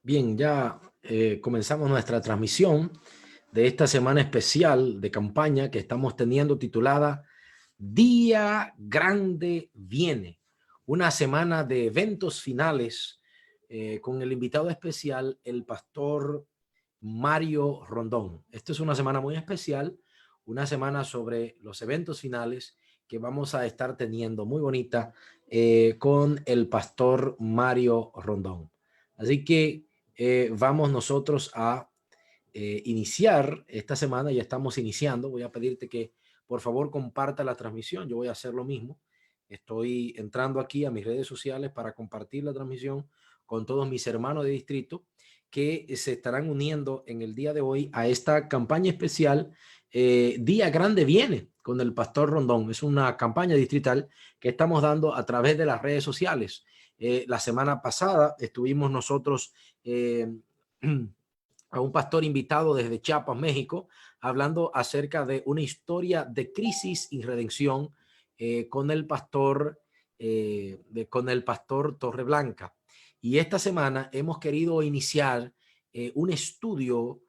Bien, ya comenzamos nuestra transmisión de esta semana especial de campaña que estamos teniendo titulada Día Grande Viene, una semana de eventos finales con el invitado especial, el pastor Mario Rondón. Esta es una semana muy especial, una semana sobre los eventos finales que vamos a estar teniendo muy bonita con el pastor Mario Rondón. Así que vamos nosotros a iniciar esta semana. Ya estamos iniciando. Voy a pedirte que por favor comparta la transmisión. Yo voy a hacer lo mismo. Estoy entrando aquí a mis redes sociales para compartir la transmisión con todos mis hermanos de distrito que se estarán uniendo en el día de hoy a esta campaña especial. Día Grande Viene con el pastor Rondón. Es una campaña distrital que estamos dando a través de las redes sociales. La semana pasada estuvimos nosotros a un pastor invitado desde Chiapas, México, hablando acerca de una historia de crisis y redención con el pastor Torreblanca. Y esta semana hemos querido iniciar un estudio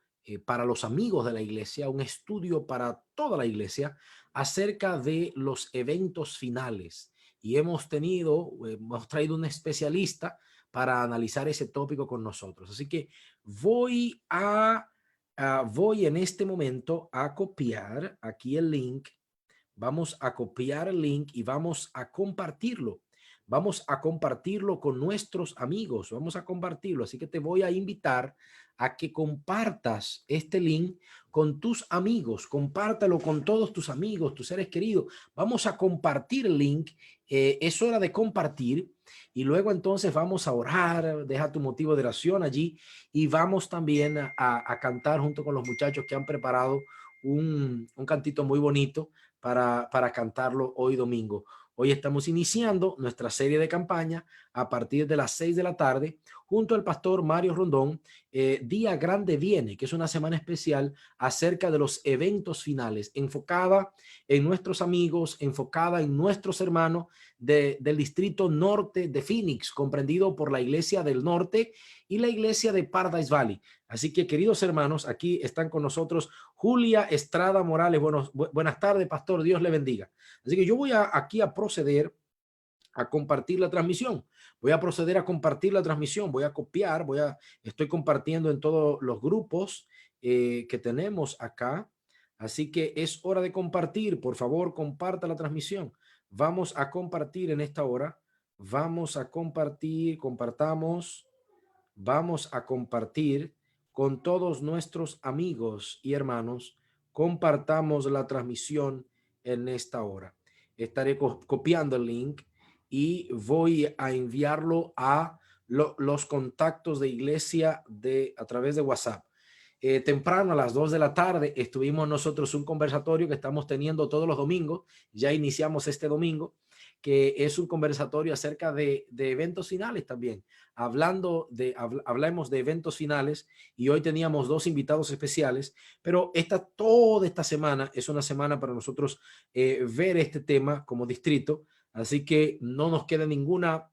para los amigos de la iglesia, un estudio para toda la iglesia acerca de los eventos finales. Y hemos traído un especialista para analizar ese tópico con nosotros. Así que voy en este momento a copiar aquí el link. Vamos a copiar el link y vamos a compartirlo. Vamos a compartirlo con nuestros amigos. Vamos a compartirlo. Así que te voy a invitar a que compartas este link con tus amigos. Compártalo con todos tus amigos, tus seres queridos. Vamos a compartir el link. Es hora de compartir. Y luego entonces vamos a orar. Deja tu motivo de oración allí. Y vamos también a cantar junto con los muchachos que han preparado un cantito muy bonito para cantarlo hoy domingo. Hoy estamos iniciando nuestra serie de campaña a partir de las 6 de la tarde junto al pastor Mario Rondón. Día Grande Viene, que es una semana especial acerca de los eventos finales, enfocada en nuestros amigos, enfocada en nuestros hermanos del distrito norte de Phoenix, comprendido por la Iglesia del Norte y la Iglesia de Paradise Valley. Así que, queridos hermanos, aquí están con nosotros Julia Estrada Morales. Buenas tardes, pastor. Dios le bendiga. Así que yo voy aquí a proceder a compartir la transmisión. Voy a proceder a compartir la transmisión. Voy a copiar, estoy compartiendo en todos los grupos que tenemos acá. Así que es hora de compartir. Por favor, comparta la transmisión. Vamos a compartir en esta hora. Vamos a compartir, compartamos. Vamos a compartir con todos nuestros amigos y hermanos. Compartamos la transmisión en esta hora. Estaré copiando el link y voy a enviarlo a los contactos de iglesia a través de WhatsApp. Temprano a las 2 de la tarde estuvimos nosotros un conversatorio que estamos teniendo todos los domingos. Ya iniciamos este domingo, que es un conversatorio acerca de eventos finales también. Hablamos de eventos finales y hoy teníamos dos invitados especiales, pero toda esta semana es una semana para nosotros ver este tema como distrito. Así que no nos quede ninguna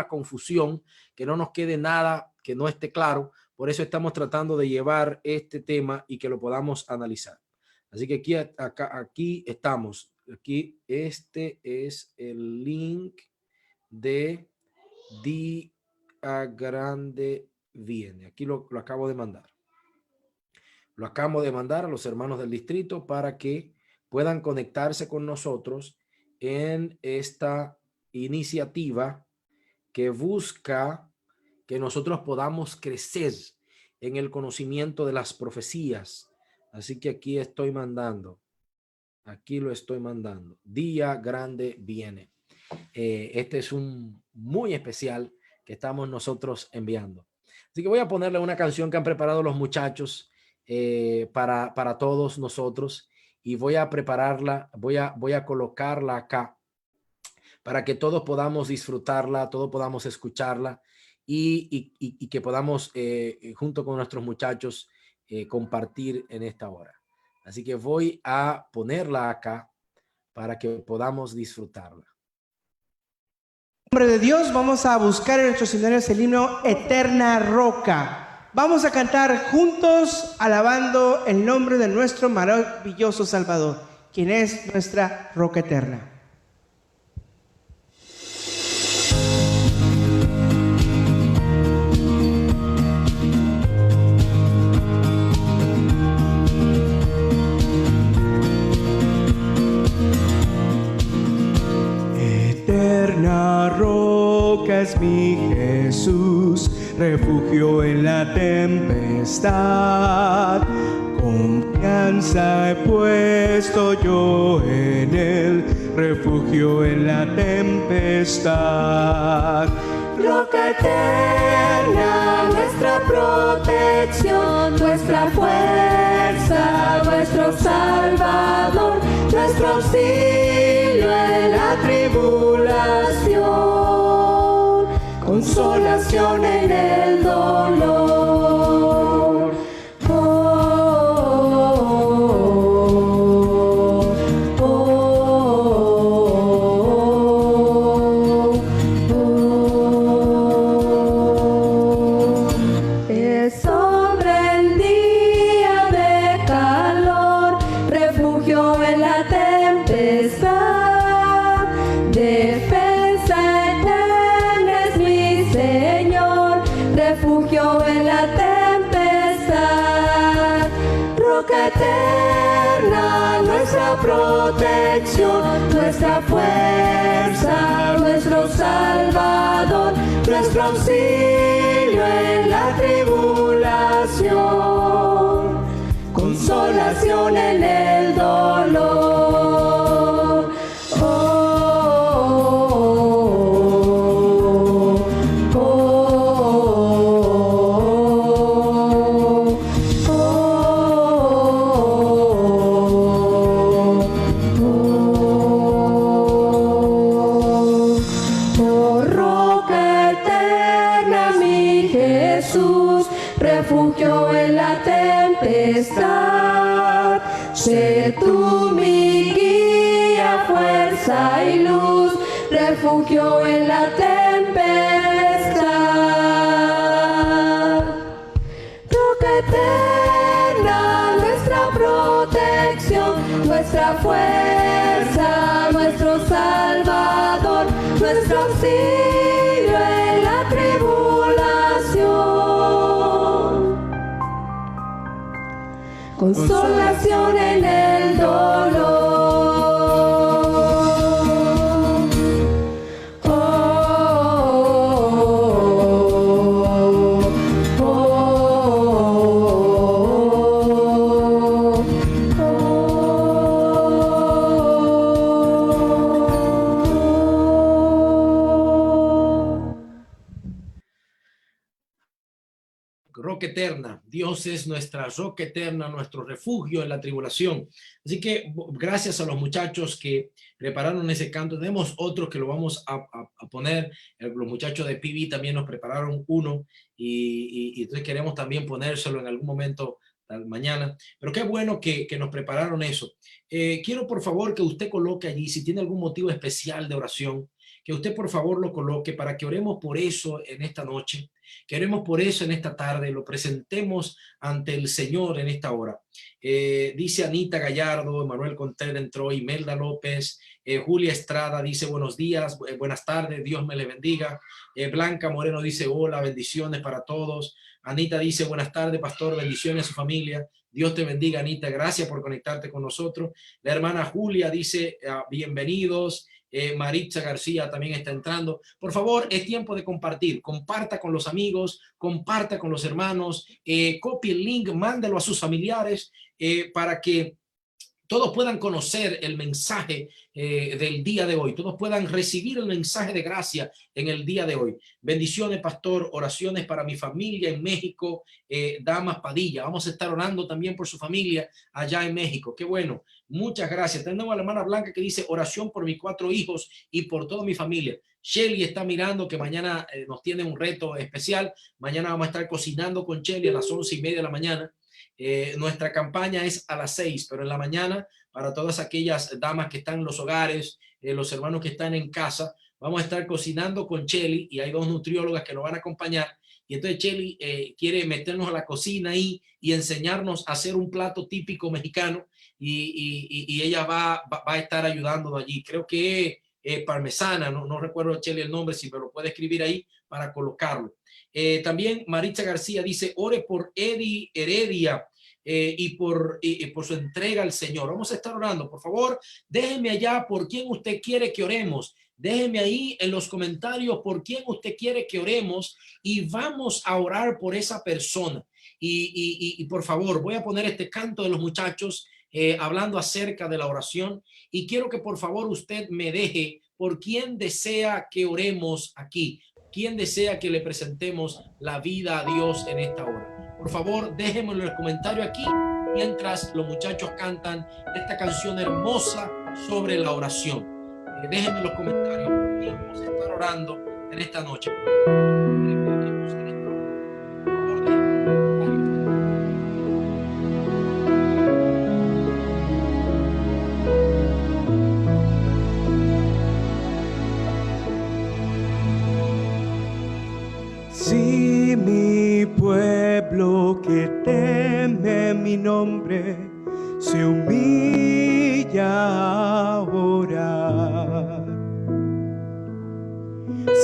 confusión, que no nos quede nada que no esté claro. Por eso estamos tratando de llevar este tema y que lo podamos analizar. Así que aquí estamos. Aquí este es el link de Día Grande Viene. Aquí lo acabo de mandar. Lo acabo de mandar a los hermanos del distrito para que puedan conectarse con nosotros en esta iniciativa que busca que nosotros podamos crecer en el conocimiento de las profecías. Así que aquí estoy mandando. Aquí lo estoy mandando. Día Grande Viene. Este es un muy especial que estamos nosotros enviando. Así que voy a ponerle una canción que han preparado los muchachos para todos nosotros y voy a prepararla, voy a colocarla acá para que todos podamos disfrutarla, todos podamos escucharla y que podamos junto con nuestros muchachos compartir en esta hora. Así que voy a ponerla acá para que podamos disfrutarla. En nombre de Dios, vamos a buscar en nuestros himnarios el himno Eterna Roca. Vamos a cantar juntos alabando el nombre de nuestro maravilloso Salvador, quien es nuestra roca eterna. Eterna roca es mi Jesús, refugio en la tempestad. Confianza he puesto yo en él, refugio en la tempestad. Roca eterna, nuestra protección, nuestra fuerza, nuestro Salvador, nuestro auxilio en la tribulación, consolación en el dolor. Oh, oh, oh, oh. Es sobre el día de calor, refugio en la tempestad, defensa eterna es mi Señor, refugio en la tempestad. Roca eterna, nuestra protección, nuestra fuerza, nuestro Salvador, nuestro auxilio en la tribulación, consolación en el dolor. Oh, oh, oh, oh, oh, oh, roca eterna, mi Jesús, refugio en la tempestad. Sé tú mi guía, fuerza y luz, refugio en la tempestad. Roca eterna, nuestra protección, nuestra fuerza, nuestro Salvador, nuestro auxilio en la tribulación, consolación en el dolor. Oh, oh, oh, oh. Roca eterna, Dios es nuestra roca eterna, nuestro refugio en la tribulación. Así que gracias a los muchachos que prepararon ese canto. Tenemos otros que lo vamos a poner. Los muchachos de PB también nos prepararon uno y entonces queremos también ponérselo en algún momento mañana. Pero qué bueno que nos prepararon eso. Quiero por favor que usted coloque allí, si tiene algún motivo especial de oración, que usted por favor lo coloque para que oremos por eso en esta noche. Queremos por eso en esta tarde, lo presentemos ante el Señor en esta hora. Dice Anita Gallardo, Emanuel Contreras entró, Imelda López, Julia Estrada dice buenos días, buenas tardes, Dios me le bendiga. Blanca Moreno dice hola, bendiciones para todos. Anita dice buenas tardes, pastor, bendiciones a su familia. Dios te bendiga, Anita, gracias por conectarte con nosotros. La hermana Julia dice bienvenidos. Maritza García también está entrando. Por favor, es tiempo de compartir. Comparta con los amigos, comparta con los hermanos, copie el link, mándelo a sus familiares para que todos puedan conocer el mensaje del día de hoy, todos puedan recibir el mensaje de gracia en el día de hoy. Bendiciones, pastor, oraciones para mi familia en México, Damas Padilla. Vamos a estar orando también por su familia allá en México. Qué bueno, muchas gracias. Tenemos a la hermana Blanca que dice oración por mis 4 hijos y por toda mi familia. Shelly está mirando que mañana nos tiene un reto especial. Mañana vamos a estar cocinando con Shelly a las 11:30 de la mañana. Nuestra campaña es a las 6, pero en la mañana, para todas aquellas damas que están en los hogares, los hermanos que están en casa, vamos a estar cocinando con Chely y hay dos nutriólogas que nos van a acompañar. Y entonces Chely quiere meternos a la cocina ahí y enseñarnos a hacer un plato típico mexicano y ella va a estar ayudándonos allí. Creo que es parmesana, no recuerdo Chely el nombre, si me lo puede escribir ahí para colocarlo. También Maritza García dice, ore por Eddie Heredia y por su entrega al Señor. Vamos a estar orando. Por favor, déjeme allá por quién usted quiere que oremos. Déjeme ahí en los comentarios por quién usted quiere que oremos y vamos a orar por esa persona. Y por favor, voy a poner este canto de los muchachos hablando acerca de la oración y quiero que por favor usted me deje por quién desea que oremos aquí. ¿Quién desea que le presentemos la vida a Dios en esta hora? Por favor, déjenmelo en el comentario aquí mientras los muchachos cantan esta canción hermosa sobre la oración. Déjenme en los comentarios por quién vamos a estar orando en esta noche. Si mi pueblo que teme mi nombre se humilla a orar,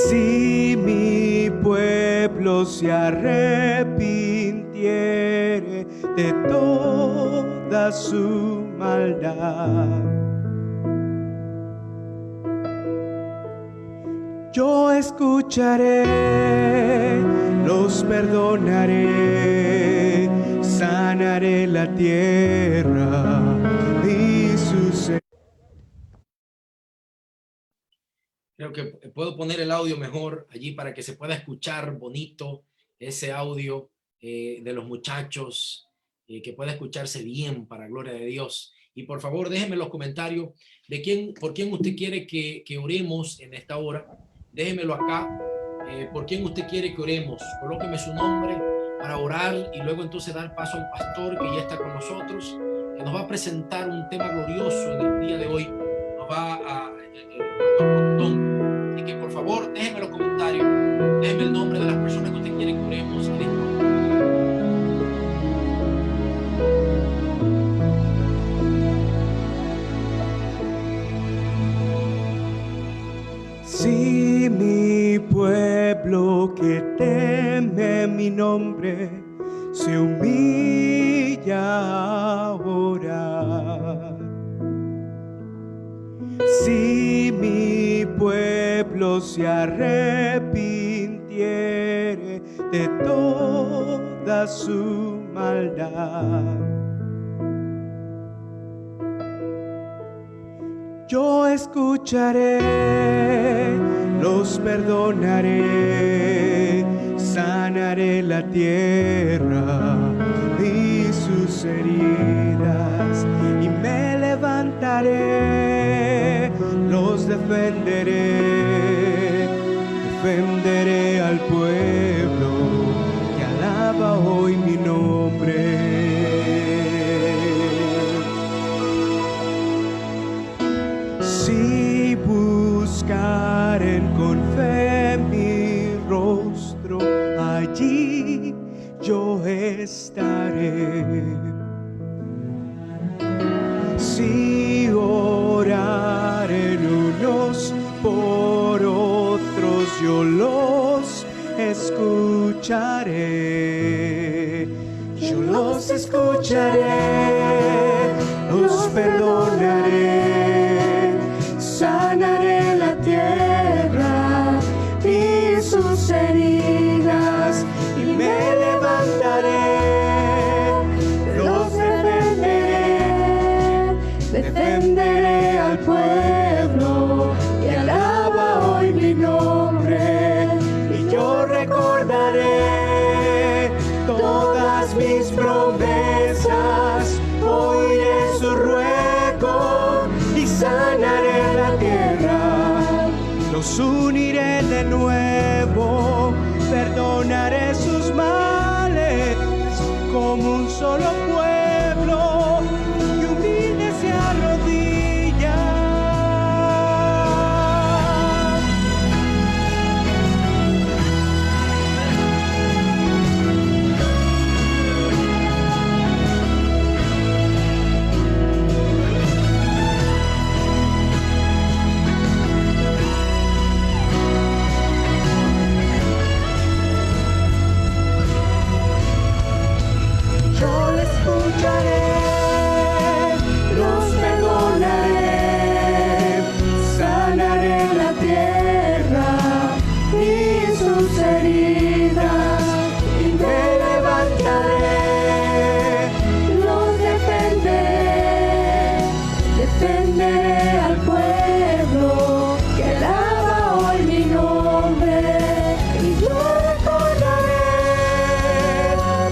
si mi pueblo se arrepintiere de toda su maldad, yo escucharé, los perdonaré, sanaré la tierra y sus... Creo que puedo poner el audio mejor allí para que se pueda escuchar bonito ese audio de los muchachos, que pueda escucharse bien para gloria de Dios. Y por favor, déjenme en los comentarios de por quién usted quiere que oremos en esta hora. Déjemelo acá, por quién usted quiere que oremos. Colóqueme su nombre para orar y luego entonces dar paso a un pastor que ya está con nosotros, que nos va a presentar un tema glorioso en el día de hoy. Nos va a así que por favor, déjeme los comentarios, déjeme el nombre de las personas que usted quiere que oremos en esta hora. Si mi pueblo que teme mi nombre se humilla a orar, si mi pueblo se arrepintiere de toda su maldad, yo escucharé, los perdonaré, sanaré la tierra y sus heridas, y me levantaré, los defenderé, defenderé al pueblo que alaba hoy mi nombre. Si buscaren con fe mi rostro, allí yo estaré. Si oraren unos por otros, yo los escucharé. Yo los escucharé, los perdonaré, sanaré la tierra y sus heridas, y me levantaré, los defenderé al pueblo que alaba hoy mi nombre, y yo recordaré todas mis promesas, oiré su ruego y sanaré la tierra, los uniré de nuevo, perdonaré sus males como un solo pueblo y humilde se arrodilla. sus heridas y me levantaré, los defenderé, defenderé al pueblo que alaba hoy mi nombre, y yo recordaré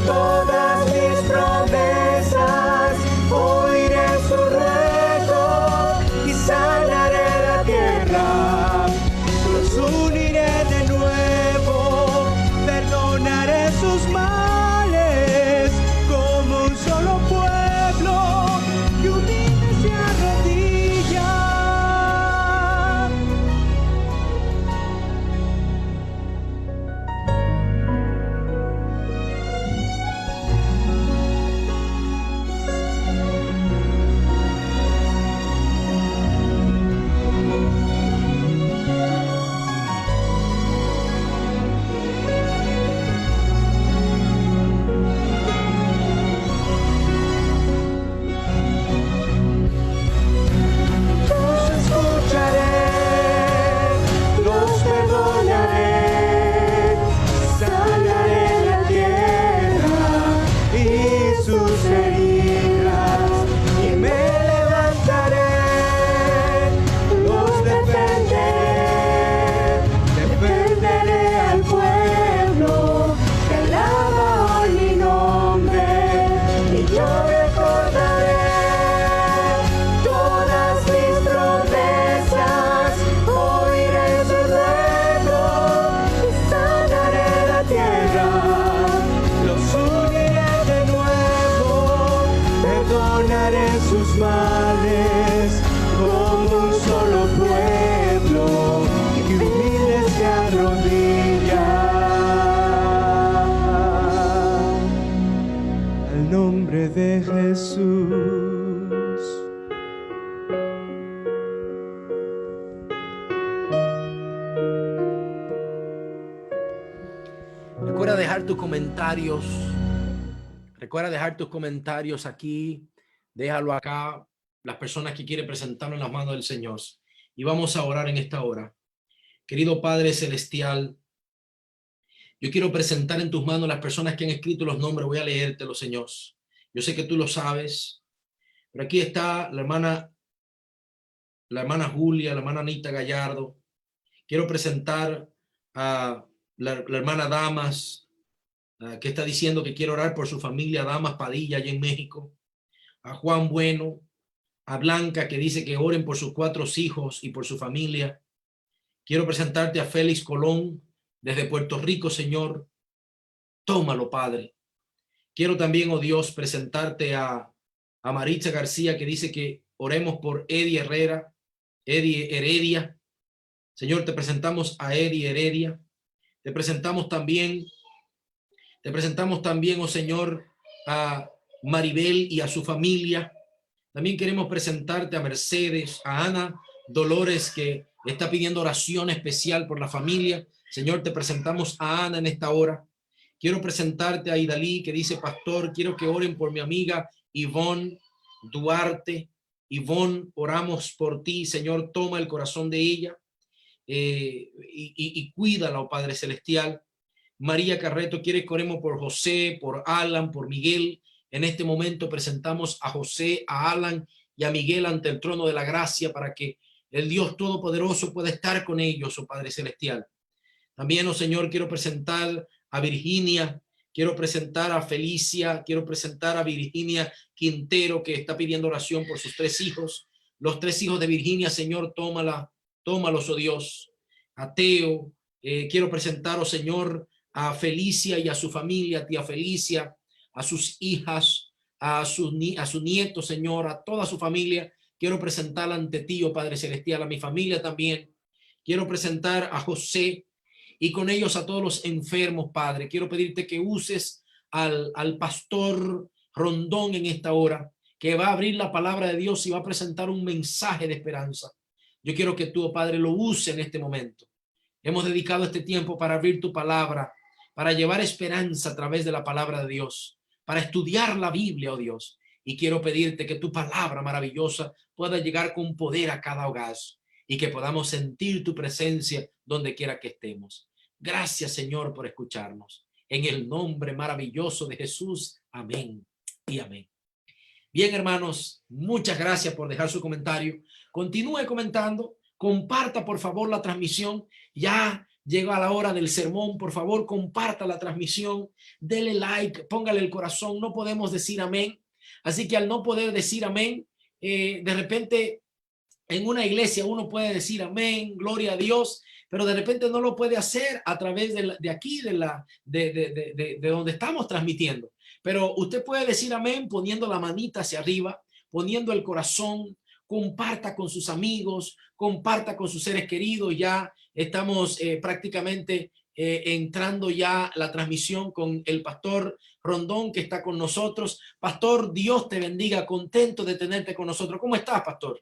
todas mis promesas, oiré su ruego y sanaré la tierra. Los uniré de nuevo, perdonaré sus males como un solo pueblo que humilde se arrodilla. Los escucharé, los perdonaré, sanaré la tierra y sus heridas, y me levantaré, los defenderé, defenderé al pueblo que alaba hoy mi nombre, y yo recordaré todas mis promesas, oiré su ruego y sanaré la tierra. Los uniré de nuevo, perdonaré sus males como un solo pueblo que humilde se arrodilla. Al nombre de Jesús. Recuerda dejar tus comentarios. Recuerda dejar tus comentarios aquí. Déjalo acá. Las personas que quieren presentarlo en las manos del Señor. Y vamos a orar en esta hora. Querido Padre Celestial, yo quiero presentar en tus manos las personas que han escrito los nombres. Voy a leértelos, Señor. Yo sé que tú lo sabes. Pero aquí está la hermana Julia, la hermana Anita Gallardo. Quiero presentar a la hermana Damas, que está diciendo que quiere orar por su familia, Damas Padilla, allá en México. A Juan Bueno, a Blanca, que dice que oren por sus 4 hijos y por su familia. Quiero presentarte a Félix Colón, desde Puerto Rico, Señor. Tómalo, Padre. Quiero también, oh Dios, presentarte a Maritza García, que dice que oremos por Eddie Heredia. Señor, te presentamos a Eddie Heredia. Te presentamos también, oh Señor, a Maribel y a su familia. También queremos presentarte a Mercedes, a Ana Dolores, que está pidiendo oración especial por la familia. Señor, te presentamos a Ana en esta hora. Quiero presentarte a Idalí, que dice, pastor, quiero que oren por mi amiga Ivonne Duarte. Ivonne, oramos por ti. Señor, toma el corazón de ella y cuídala, oh Padre Celestial. María Carreto quiere que oremos por José, por Alan, por Miguel. En este momento presentamos a José, a Alan y a Miguel ante el trono de la gracia para que el Dios Todopoderoso pueda estar con ellos, oh Padre Celestial. También, oh Señor, quiero presentar a Virginia, quiero presentar a Felicia, quiero presentar a Virginia Quintero, que está pidiendo oración por sus 3 hijos. Los 3 hijos de Virginia, Señor, tómalos, oh Dios. A Teo, quiero presentar, oh Señor, a Felicia y a su familia, a tía Felicia, a sus hijas, a sus nietos, Señor, a toda su familia. Quiero presentarla ante ti, oh Padre Celestial, a mi familia también. Quiero presentar a José y con ellos a todos los enfermos, Padre. Quiero pedirte que uses al pastor Rondón en esta hora, que va a abrir la palabra de Dios y va a presentar un mensaje de esperanza. Yo quiero que tú, oh Padre, lo uses en este momento. Hemos dedicado este tiempo para abrir tu palabra, para llevar esperanza a través de la palabra de Dios, para estudiar la Biblia, oh Dios. Y quiero pedirte que tu palabra maravillosa pueda llegar con poder a cada hogar y que podamos sentir tu presencia donde quiera que estemos. Gracias, Señor, por escucharnos. En el nombre maravilloso de Jesús. Amén y amén. Bien, hermanos, muchas gracias por dejar su comentario. Continúe comentando. Comparta, por favor, la transmisión. Ya llega la hora del sermón. Por favor, comparta la transmisión. Dele like, póngale el corazón. No podemos decir amén. Así que al no poder decir amén, de repente en una iglesia uno puede decir amén, gloria a Dios, pero de repente no lo puede hacer a través de aquí, de donde estamos transmitiendo. Pero usted puede decir amén poniendo la manita hacia arriba, poniendo el corazón, comparta con sus amigos, comparta con sus seres queridos. Ya estamos prácticamente entrando ya la transmisión con el pastor Rondón, que está con nosotros. Pastor, Dios te bendiga, contento de tenerte con nosotros. ¿Cómo estás, pastor?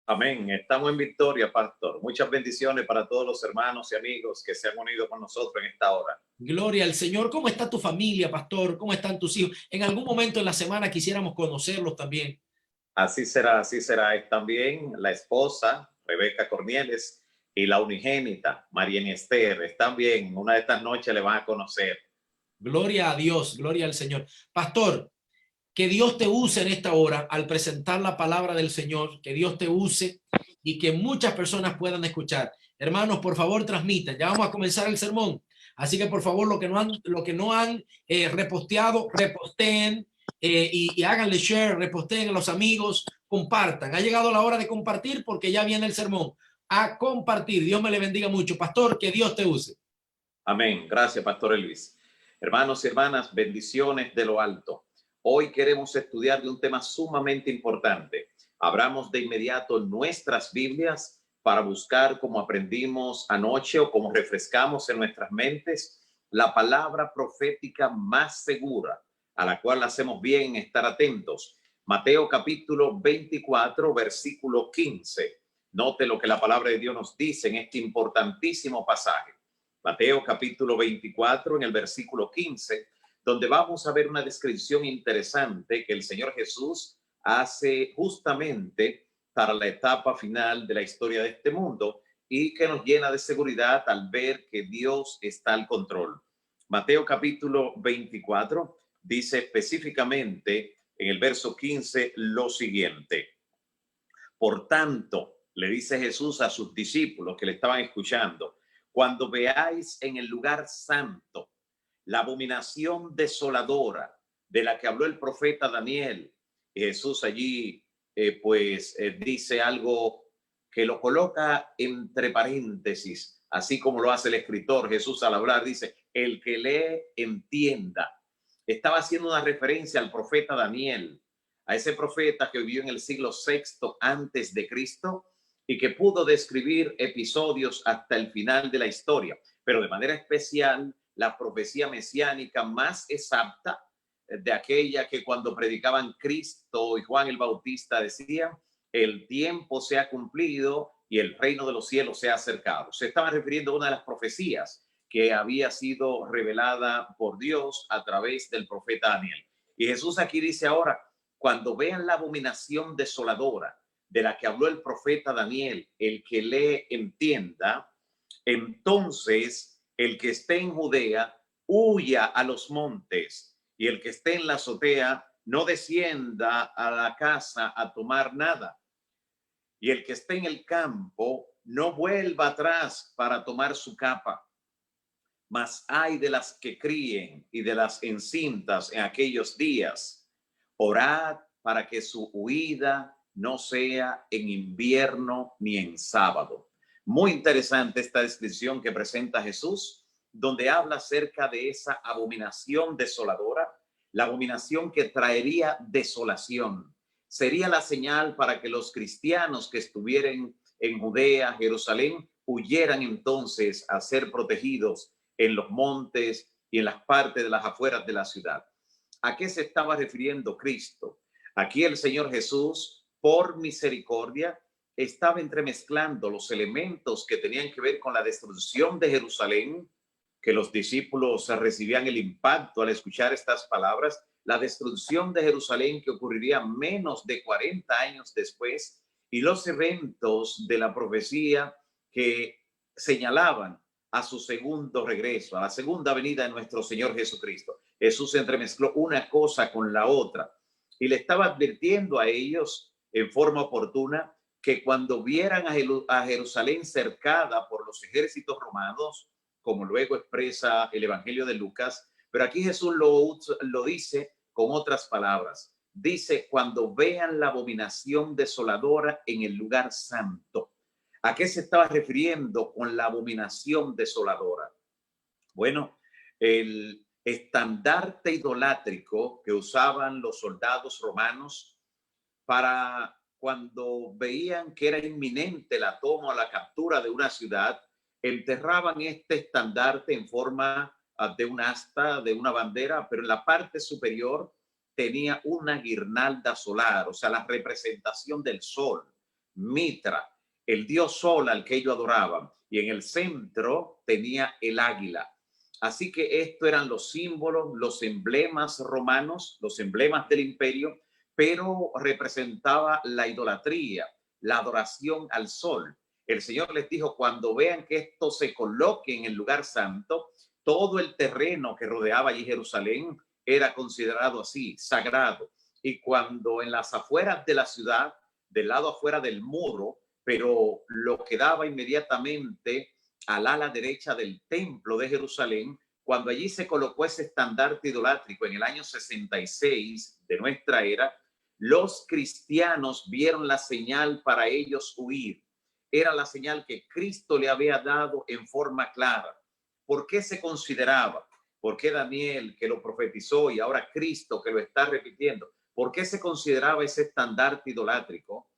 Amén. Estamos en victoria, pastor. Muchas bendiciones para todos los hermanos y amigos que se han unido con nosotros en esta hora. Gloria al Señor. ¿Cómo está tu familia, pastor? ¿Cómo están tus hijos? En algún momento en la semana quisiéramos conocerlos también. Así será, así será. Es también la esposa, Rebeca Cornieles, y la unigénita, María Esther. Están bien. Una de estas noches le van a conocer. Gloria a Dios, gloria al Señor. Pastor, que Dios te use en esta hora al presentar la palabra del Señor, que Dios te use y que muchas personas puedan escuchar. Hermanos, por favor, transmitan. Ya vamos a comenzar el sermón. Así que por favor, lo que no han reposteado, reposteen y háganle share, reposteen a los amigos, compartan. Ha llegado la hora de compartir porque ya viene el sermón. A compartir. Dios me le bendiga mucho. Pastor, que Dios te use. Amén. Gracias, pastor Elvis. Hermanos y hermanas, bendiciones de lo alto. Hoy queremos estudiar de un tema sumamente importante. Abramos de inmediato nuestras Biblias para buscar, como aprendimos anoche o como refrescamos en nuestras mentes, la palabra profética más segura, a la cual hacemos bien en estar atentos. Mateo capítulo 24, versículo 15. Note lo que la palabra de Dios nos dice en este importantísimo pasaje. Mateo capítulo 24, en el versículo 15, donde vamos a ver una descripción interesante que el Señor Jesús hace justamente para la etapa final de la historia de este mundo y que nos llena de seguridad al ver que Dios está al control. Mateo capítulo 24 dice específicamente en el verso 15 lo siguiente. Por tanto, le dice Jesús a sus discípulos que le estaban escuchando, cuando veáis en el lugar santo la abominación desoladora de la que habló el profeta Daniel, Jesús allí dice algo que lo coloca entre paréntesis, así como lo hace el escritor. Jesús al hablar dice, el que lee entienda. Estaba haciendo una referencia al profeta Daniel, a ese profeta que vivió en el siglo VI antes de Cristo y que pudo describir episodios hasta el final de la historia, pero de manera especial la profecía mesiánica más exacta de aquella que cuando predicaban Cristo y Juan el Bautista decían, el tiempo se ha cumplido y el reino de los cielos se ha acercado. Se estaba refiriendo a una de las profecías que había sido revelada por Dios a través del profeta Daniel. Y Jesús aquí dice ahora, cuando vean la abominación desoladora de la que habló el profeta Daniel, el que lee entienda, entonces el que esté en Judea huya a los montes y el que esté en la azotea no descienda a la casa a tomar nada. Y el que esté en el campo no vuelva atrás para tomar su capa. Mas ay de las que críen y de las encintas en aquellos días. Orad para que su huida no sea en invierno ni en sábado. Muy interesante esta descripción que presenta Jesús, donde habla acerca de esa abominación desoladora, la abominación que traería desolación. Sería la señal para que los cristianos que estuvieran en Judea, Jerusalén, huyeran entonces a ser protegidos en los montes y en las partes de las afueras de la ciudad. ¿A qué se estaba refiriendo Cristo? Aquí el Señor Jesús, por misericordia, estaba entremezclando los elementos que tenían que ver con la destrucción de Jerusalén, que los discípulos recibían el impacto al escuchar estas palabras, la destrucción de Jerusalén que ocurriría menos de 40 años después, y los eventos de la profecía que señalaban a su segundo regreso, a la segunda venida de nuestro Señor Jesucristo. Jesús entremezcló una cosa con la otra y le estaba advirtiendo a ellos en forma oportuna que cuando vieran a Jerusalén cercada por los ejércitos romanos, como luego expresa el Evangelio de Lucas, pero aquí Jesús lo dice con otras palabras. Dice, cuando vean la abominación desoladora en el lugar santo. ¿A qué se estaba refiriendo con la abominación desoladora? Bueno, el estandarte idolátrico que usaban los soldados romanos para cuando veían que era inminente la toma o la captura de una ciudad, enterraban este estandarte en forma de un asta, de una bandera, pero en la parte superior tenía una guirnalda solar, o sea, la representación del sol, Mitra, el dios sol al que ellos adoraban, y en el centro tenía el águila. Así que estos eran los símbolos, los emblemas romanos, los emblemas del imperio, pero representaba la idolatría, la adoración al sol. El Señor les dijo, cuando vean que esto se coloque en el lugar santo, todo el terreno que rodeaba allí Jerusalén era considerado así, sagrado. Y cuando en las afueras de la ciudad, del lado afuera del muro, pero lo que daba inmediatamente al ala derecha del templo de Jerusalén, cuando allí se colocó ese estandarte idolátrico en el año 66 de nuestra era, los cristianos vieron la señal para ellos huir. Era la señal que Cristo le había dado en forma clara. ¿Por qué se consideraba? ¿Por qué Daniel, que lo profetizó, y ahora Cristo, que lo está repitiendo? ¿Por qué se consideraba ese estandarte idolátrico?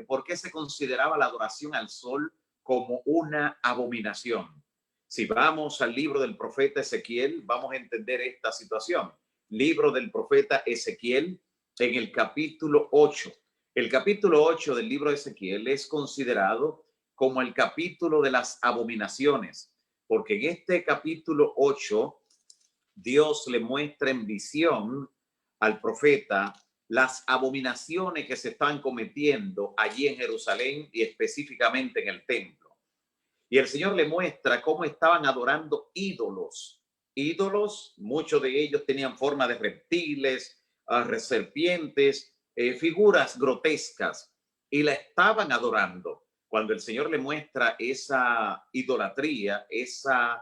¿Por qué se consideraba la adoración al sol como una abominación? Si vamos al libro del profeta Ezequiel, vamos a entender esta situación. Libro del profeta Ezequiel, en el capítulo 8. El capítulo 8 del libro de Ezequiel es considerado como el capítulo de las abominaciones, porque en este capítulo 8 Dios le muestra en visión al profeta las abominaciones que se están cometiendo allí en Jerusalén y específicamente en el templo. Y el Señor le muestra cómo estaban adorando ídolos. Ídolos, muchos de ellos tenían forma de reptiles, serpientes, figuras grotescas, y la estaban adorando. Cuando el Señor le muestra esa idolatría, esa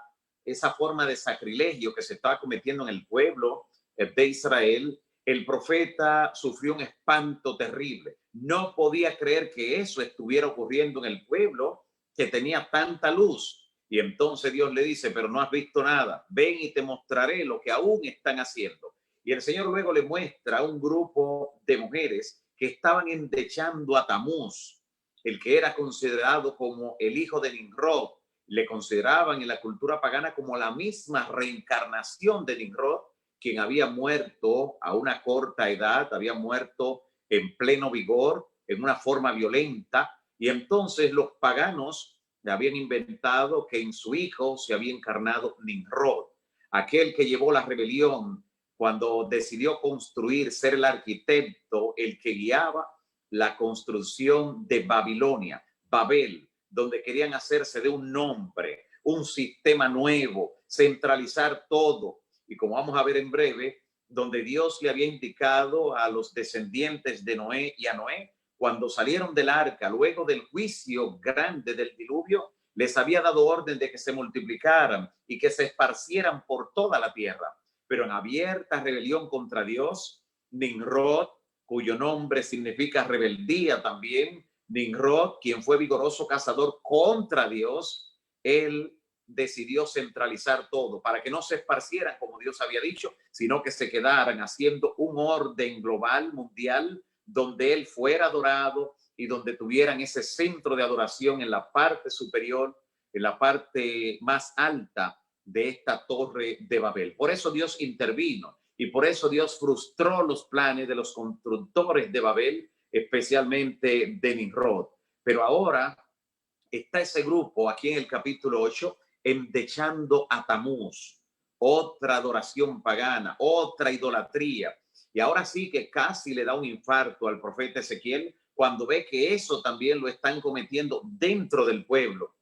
forma de sacrilegio que se estaba cometiendo en el pueblo de Israel, el profeta sufrió un espanto terrible. No podía creer que eso estuviera ocurriendo en el pueblo que tenía tanta luz. Y entonces Dios le dice, pero no has visto nada. Ven y te mostraré lo que aún están haciendo. Y el Señor luego le muestra a un grupo de mujeres que estaban endechando a Tamuz, el que era considerado como el hijo de Nimrod. Le consideraban en la cultura pagana como la misma reencarnación de Nimrod, quien había muerto a una corta edad, había muerto en pleno vigor, en una forma violenta, y entonces los paganos habían inventado que en su hijo se había encarnado Nimrod, aquel que llevó la rebelión cuando decidió construir, ser el arquitecto, el que guiaba la construcción de Babilonia, Babel, donde querían hacerse de un nombre, un sistema nuevo, centralizar todo. Y como vamos a ver en breve, donde Dios le había indicado a los descendientes de Noé y a Noé, cuando salieron del arca, luego del juicio grande del diluvio, les había dado orden de que se multiplicaran y que se esparcieran por toda la tierra. Pero en abierta rebelión contra Dios, Nimrod, cuyo nombre significa rebeldía también, Nimrod, quien fue vigoroso cazador contra Dios, él decidió centralizar todo para que no se esparcieran como Dios había dicho, sino que se quedaran haciendo un orden global, mundial, donde él fuera adorado y donde tuvieran ese centro de adoración en la parte superior, en la parte más alta de esta torre de Babel. Por eso Dios intervino y por eso Dios frustró los planes de los constructores de Babel, especialmente de Nimrod. Pero ahora está ese grupo aquí en el capítulo 8 endechando a Tamuz, otra adoración pagana, otra idolatría. Y ahora sí que casi le da un infarto al profeta Ezequiel cuando ve que eso también lo están cometiendo dentro del pueblo.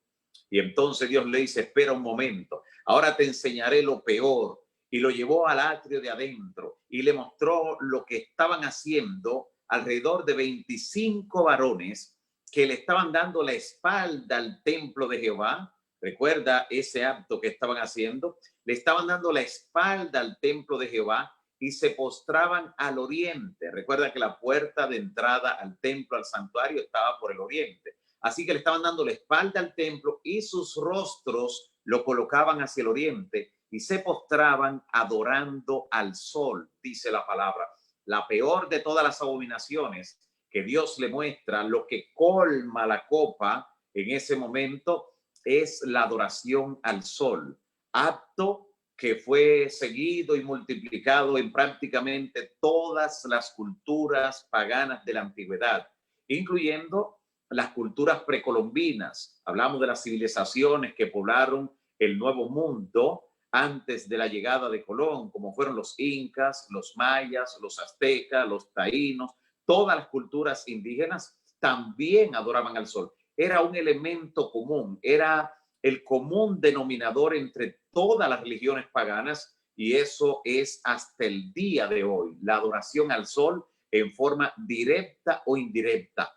Y entonces Dios le dice, espera un momento, ahora te enseñaré lo peor. Y lo llevó al atrio de adentro y le mostró lo que estaban haciendo alrededor de 25 varones que le estaban dando la espalda al templo de Jehová. Recuerda ese acto que estaban haciendo. Le estaban dando la espalda al templo de Jehová y se postraban al oriente. Recuerda que la puerta de entrada al templo, al santuario, estaba por el oriente. Así que le estaban dando la espalda al templo y sus rostros lo colocaban hacia el oriente y se postraban adorando al sol, dice la palabra. La peor de todas las abominaciones que Dios le muestra, lo que colma la copa en ese momento, es la adoración al sol, acto que fue seguido y multiplicado en prácticamente todas las culturas paganas de la antigüedad, incluyendo las culturas precolombinas. Hablamos de las civilizaciones que poblaron el Nuevo Mundo antes de la llegada de Colón, como fueron los incas, los mayas, los aztecas, los taínos. Todas las culturas indígenas también adoraban al sol. Era un elemento común, era el común denominador entre todas las religiones paganas, y eso es hasta el día de hoy, la adoración al sol en forma directa o indirecta.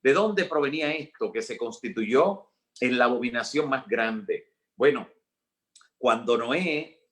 ¿De dónde provenía esto que se constituyó en la abominación más grande? Bueno, cuando Noé,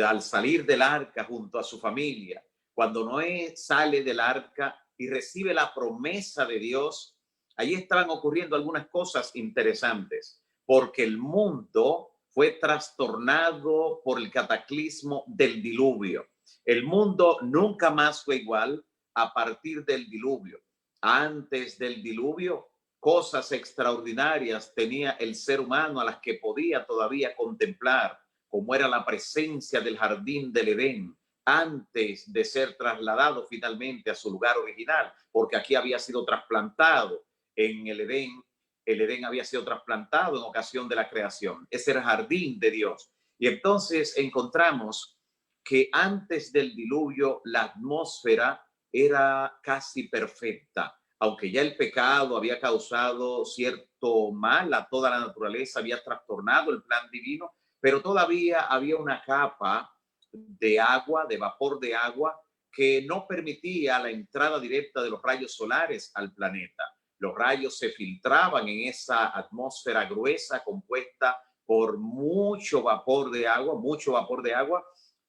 al salir del arca junto a su familia, cuando Noé sale del arca y recibe la promesa de Dios, allí estaban ocurriendo algunas cosas interesantes, porque el mundo fue trastornado por el cataclismo del diluvio. El mundo nunca más fue igual a partir del diluvio. Antes del diluvio, cosas extraordinarias tenía el ser humano a las que podía todavía contemplar, como era la presencia del jardín del Edén, antes de ser trasladado finalmente a su lugar original, porque aquí había sido trasplantado en el Edén. El Edén había sido trasplantado en ocasión de la creación. Ese era el jardín de Dios. Y entonces encontramos que antes del diluvio la atmósfera era casi perfecta, aunque ya el pecado había causado cierto mal a toda la naturaleza, había trastornado el plan divino, pero todavía había una capa de agua, de vapor de agua, que no permitía la entrada directa de los rayos solares al planeta. Los rayos se filtraban en esa atmósfera gruesa compuesta por mucho vapor de agua,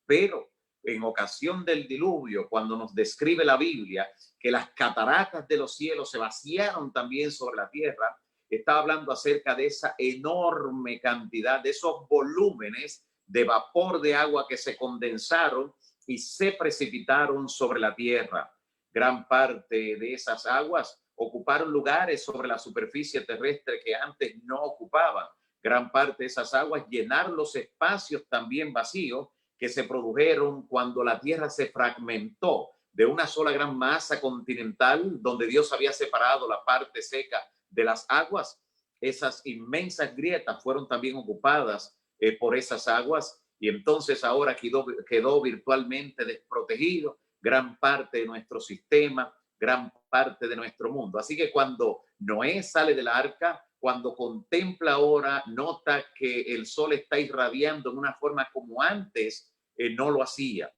pero en ocasión del diluvio, cuando nos describe la Biblia que las cataratas de los cielos se vaciaron también sobre la tierra, está hablando acerca de esa enorme cantidad, de esos volúmenes de vapor de agua que se condensaron y se precipitaron sobre la tierra. Gran parte de esas aguas ocuparon lugares sobre la superficie terrestre que antes no ocupaban. Gran parte de esas aguas llenaron los espacios también vacíos que se produjeron cuando la tierra se fragmentó de una sola gran masa continental donde Dios había separado la parte seca de las aguas. Esas inmensas grietas fueron también ocupadas por esas aguas, y entonces ahora quedó virtualmente desprotegido gran parte de nuestro sistema, gran parte de nuestro mundo. Así que cuando Noé sale del arca, cuando contempla ahora, nota que el sol está irradiando en una forma como antes no lo hacía.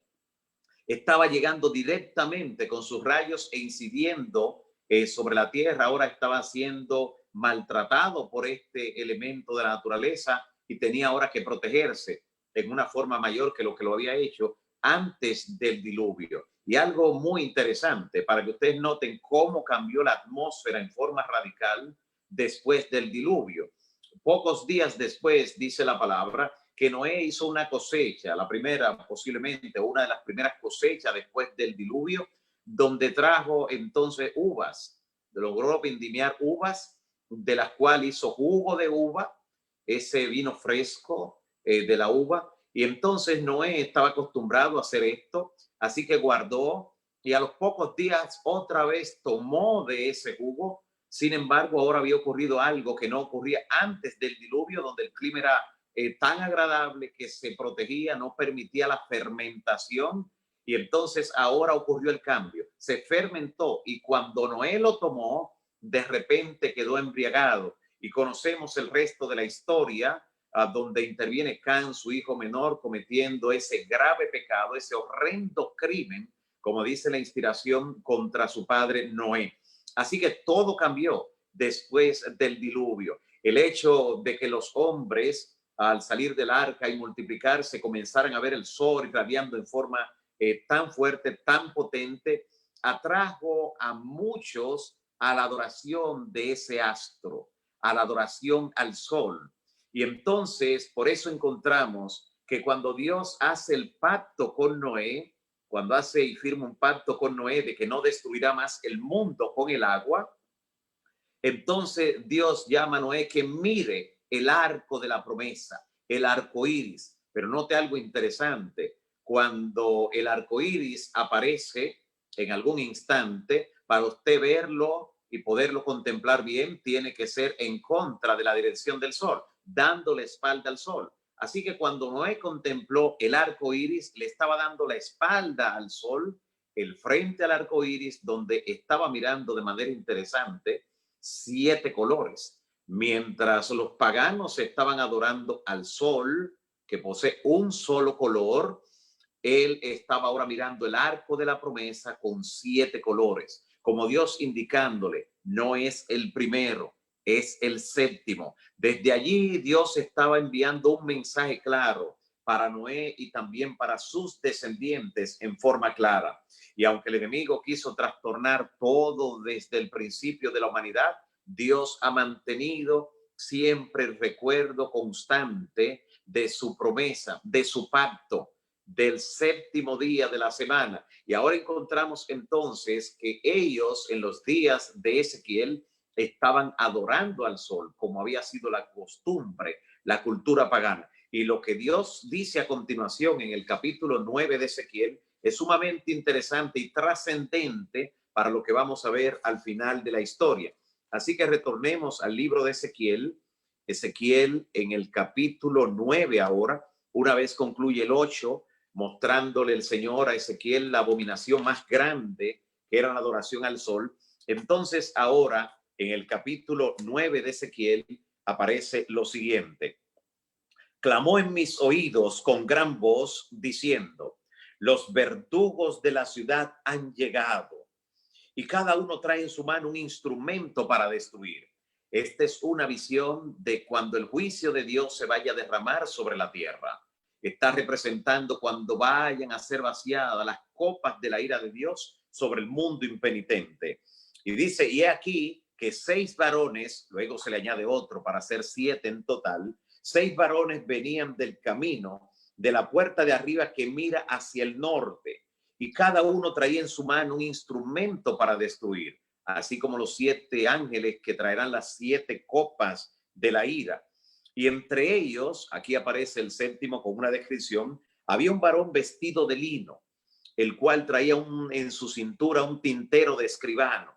Estaba llegando directamente con sus rayos e incidiendo sobre la tierra. Ahora estaba siendo maltratado por este elemento de la naturaleza y tenía ahora que protegerse en una forma mayor que lo había hecho antes del diluvio. Y algo muy interesante para que ustedes noten cómo cambió la atmósfera en forma radical después del diluvio. Pocos días después, dice la palabra, que Noé hizo una cosecha, la primera, posiblemente una de las primeras cosechas después del diluvio, donde trajo entonces uvas, logró vendimiar uvas, de las cuales hizo jugo de uva, ese vino fresco de la uva. Y entonces Noé estaba acostumbrado a hacer esto, así que guardó, y a los pocos días otra vez tomó de ese jugo. Sin embargo, ahora había ocurrido algo que no ocurría antes del diluvio, donde el clima era tan agradable que se protegía, no permitía la fermentación, y entonces ahora ocurrió el cambio. Se fermentó, y cuando Noé lo tomó, de repente quedó embriagado y conocemos el resto de la historia, donde interviene Can, su hijo menor, cometiendo ese grave pecado, ese horrendo crimen, como dice la inspiración, contra su padre Noé. Así que todo cambió después del diluvio. El hecho de que los hombres, al salir del arca y multiplicarse, comenzaran a ver el sol irradiando en forma tan fuerte, tan potente, atrajo a muchos a la adoración de ese astro, a la adoración al sol. Y entonces, por eso encontramos que cuando Dios hace el pacto con Noé, cuando hace y firma un pacto con Noé de que no destruirá más el mundo con el agua, entonces Dios llama a Noé que mire el arco de la promesa, el arco iris. Pero note algo interesante: cuando el arco iris aparece en algún instante, para usted verlo y poderlo contemplar bien, tiene que ser en contra de la dirección del sol, dándole espalda al sol. Así que cuando Noé contempló el arco iris, le estaba dando la espalda al sol, el frente al arco iris, donde estaba mirando de manera interesante 7 colores, mientras los paganos estaban adorando al sol, que posee un solo color. Él estaba ahora mirando el arco de la promesa con 7 colores, como Dios indicándole: no es el primero, es el séptimo. Desde allí Dios estaba enviando un mensaje claro para Noé y también para sus descendientes en forma clara. Y aunque el enemigo quiso trastornar todo desde el principio de la humanidad, Dios ha mantenido siempre el recuerdo constante de su promesa, de su pacto, del séptimo día de la semana. Y ahora encontramos entonces que ellos, en los días de Ezequiel, estaban adorando al sol, como había sido la costumbre, la cultura pagana. Y lo que Dios dice a continuación en el capítulo 9 de Ezequiel es sumamente interesante y trascendente para lo que vamos a ver al final de la historia. Así que retornemos al libro de Ezequiel. Ezequiel en el capítulo 9 ahora, una vez concluye el 8, mostrándole el Señor a Ezequiel la abominación más grande, que era la adoración al sol. Entonces ahora en el capítulo 9 de Ezequiel aparece lo siguiente: clamó en mis oídos con gran voz diciendo: los verdugos de la ciudad han llegado y cada uno trae en su mano un instrumento para destruir. Esta es una visión de cuando el juicio de Dios se vaya a derramar sobre la tierra. Está representando cuando vayan a ser vaciadas las copas de la ira de Dios sobre el mundo impenitente. Y dice: y he aquí que 6 varones, luego se le añade otro para ser 7 en total, 6 varones venían del camino de la puerta de arriba que mira hacia el norte, y cada uno traía en su mano un instrumento para destruir, así como los 7 ángeles que traerán las 7 copas de la ira. Y entre ellos, aquí aparece el séptimo con una descripción: había un varón vestido de lino, el cual traía en su cintura un tintero de escribano.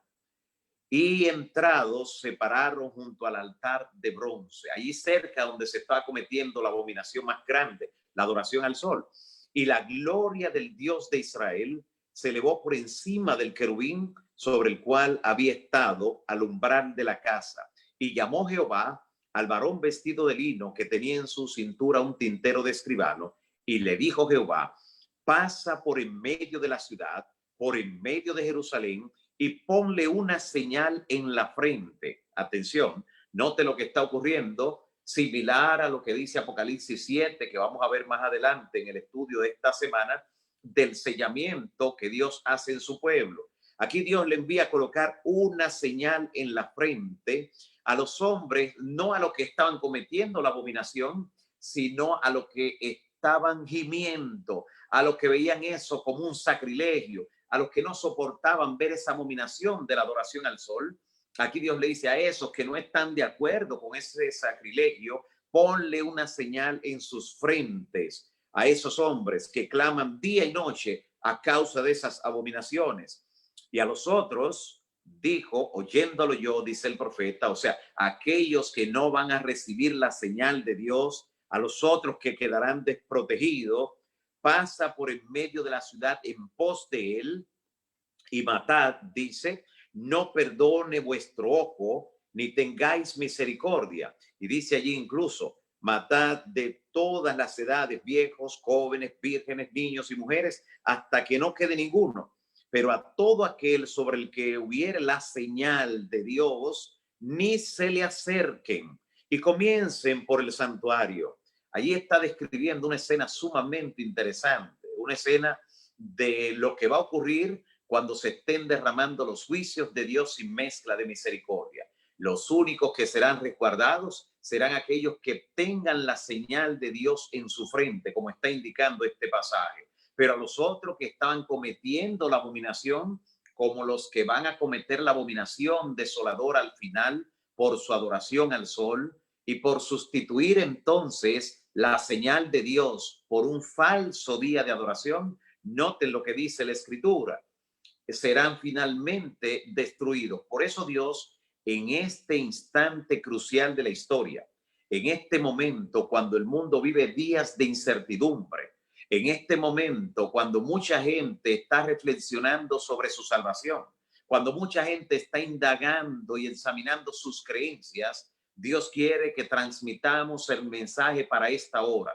Y entrados se pararon junto al altar de bronce, allí cerca donde se estaba cometiendo la abominación más grande, la adoración al sol. Y la gloria del Dios de Israel se elevó por encima del querubín sobre el cual había estado al umbral de la casa. Y llamó Jehová al varón vestido de lino que tenía en su cintura un tintero de escribano, y le dijo Jehová: pasa por en medio de la ciudad, por en medio de Jerusalén, y ponle una señal en la frente. Atención, note lo que está ocurriendo, similar a lo que dice Apocalipsis 7, que vamos a ver más adelante en el estudio de esta semana, del sellamiento que Dios hace en su pueblo. Aquí Dios le envía a colocar una señal en la frente a los hombres, no a los que estaban cometiendo la abominación, sino a los que estaban gimiendo, a los que veían eso como un sacrilegio, a los que no soportaban ver esa abominación de la adoración al sol. Aquí Dios le dice a esos que no están de acuerdo con ese sacrilegio: ponle una señal en sus frentes a esos hombres que claman día y noche a causa de esas abominaciones. Y a los otros dijo, oyéndolo yo, dice el profeta, o sea, aquellos que no van a recibir la señal de Dios, a los otros que quedarán desprotegidos: pasa por en medio de la ciudad en pos de él y matad, dice, no perdone vuestro ojo ni tengáis misericordia. Y dice allí incluso, matad de todas las edades, viejos, jóvenes, vírgenes, niños y mujeres, hasta que no quede ninguno. Pero a todo aquel sobre el que hubiere la señal de Dios, ni se le acerquen, y comiencen por el santuario. Allí está describiendo una escena sumamente interesante, una escena de lo que va a ocurrir cuando se estén derramando los juicios de Dios sin mezcla de misericordia. Los únicos que serán resguardados serán aquellos que tengan la señal de Dios en su frente, como está indicando este pasaje. Pero a los otros que estaban cometiendo la abominación, como los que van a cometer la abominación desoladora al final por su adoración al sol y por sustituir entonces la señal de Dios por un falso día de adoración, noten lo que dice la Escritura, serán finalmente destruidos. Por eso Dios, en este instante crucial de la historia, en este momento cuando el mundo vive días de incertidumbre, en este momento cuando mucha gente está reflexionando sobre su salvación, cuando mucha gente está indagando y examinando sus creencias, Dios quiere que transmitamos el mensaje para esta hora,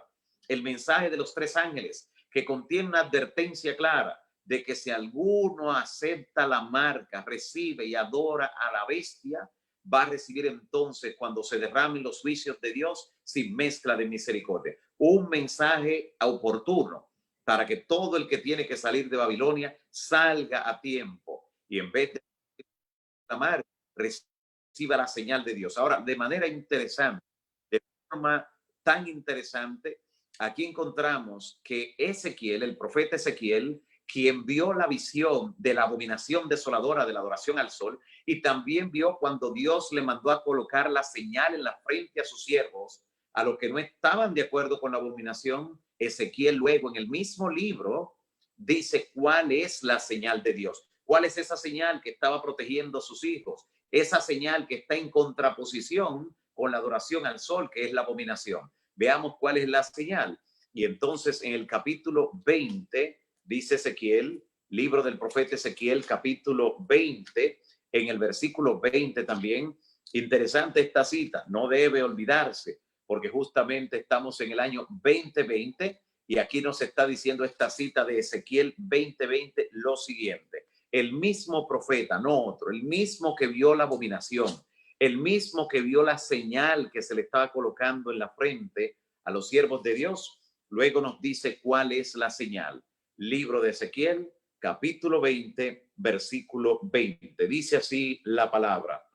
el mensaje de los 3 ángeles, que contiene una advertencia clara de que si alguno acepta la marca, recibe y adora a la bestia, va a recibir entonces, cuando se derramen los juicios de Dios, sin mezcla de misericordia. Un mensaje oportuno para que todo el que tiene que salir de Babilonia salga a tiempo y en vez de la marca, reciba la señal de Dios. Ahora, de manera interesante, de forma tan interesante, aquí encontramos que Ezequiel, el profeta Ezequiel, quien vio la visión de la abominación desoladora de la adoración al sol, y también vio cuando Dios le mandó a colocar la señal en la frente a sus siervos, a los que no estaban de acuerdo con la abominación. Ezequiel luego en el mismo libro dice cuál es la señal de Dios, cuál es esa señal que estaba protegiendo a sus hijos, esa señal que está en contraposición con la adoración al sol, que es la abominación. Veamos cuál es la señal. Y entonces en el capítulo 20, dice Ezequiel, libro del profeta Ezequiel, capítulo 20, en el versículo 20 también, interesante esta cita, no debe olvidarse, porque justamente estamos en el año 2020 y aquí nos está diciendo esta cita de Ezequiel 20:20 lo siguiente. El mismo profeta, no otro, el mismo que vio la abominación, el mismo que vio la señal que se le estaba colocando en la frente a los siervos de Dios, luego nos dice cuál es la señal. Libro de Ezequiel, capítulo 20, versículo 20. Dice así la palabra: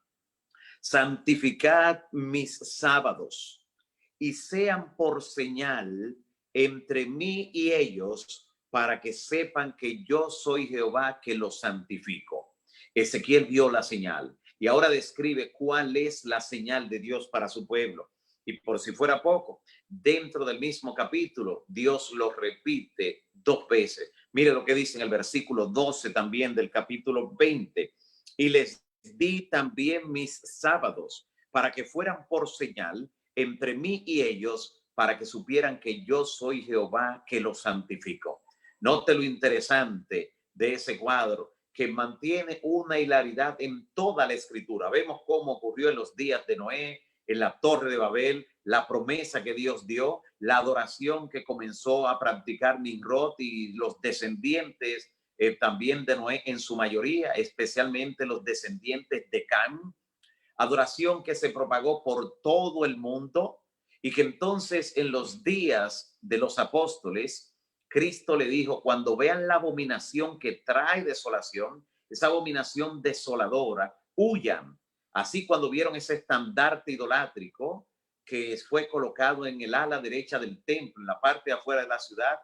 santificad mis sábados y sean por señal entre mí y ellos, para que sepan que yo soy Jehová que los santifico. Ezequiel vio la señal y ahora describe cuál es la señal de Dios para su pueblo. Y por si fuera poco, dentro del mismo capítulo, Dios lo repite 2 veces. Mire lo que dice en el versículo 12 también del capítulo 20. Y les di también mis sábados para que fueran por señal entre mí y ellos, para que supieran que yo soy Jehová que los santifico. Note lo interesante de ese cuadro, que mantiene una hilaridad en toda la escritura. Vemos cómo ocurrió en los días de Noé, en la Torre de Babel, la promesa que Dios dio, la adoración que comenzó a practicar Nimrod y los descendientes también de Noé en su mayoría, especialmente los descendientes de Cam, adoración que se propagó por todo el mundo y que entonces en los días de los apóstoles, Cristo le dijo, cuando vean la abominación que trae desolación, esa abominación desoladora, huyan. Así cuando vieron ese estandarte idolátrico que fue colocado en el ala derecha del templo, en la parte de afuera de la ciudad,